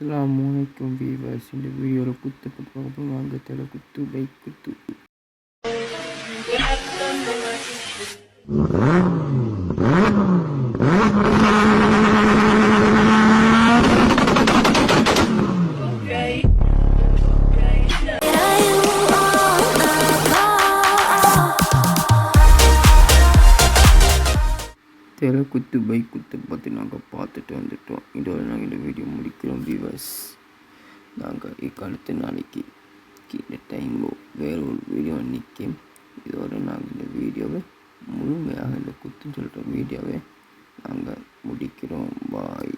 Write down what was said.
அஸ்ஸலாமுஅலைக்கும் viewers. இந்த வீடியோவில் குத்து பற்றி பார்க்க போகிறோம். வாங்க தலை குத்து பைக் குத்து. தலை குத்து பைக் குத்து பற்றி நாங்கள் பார்த்துட்டு வந்துட்டோம். இதோட நாங்கள் இந்த வீடியோ முடிக்கிறோம் வீவர்ஸ். நாங்கள் அடுத்த நாளைக்கு இந்த டைமோ வேறு ஒரு வீடியோ நிற்கும். இதோட நாங்கள் இந்த வீடியோவை முழுமையாக இந்த குத்துன்னு சொல்கிற வீடியோவை நாங்கள் முடிக்கிறோம். பாய்.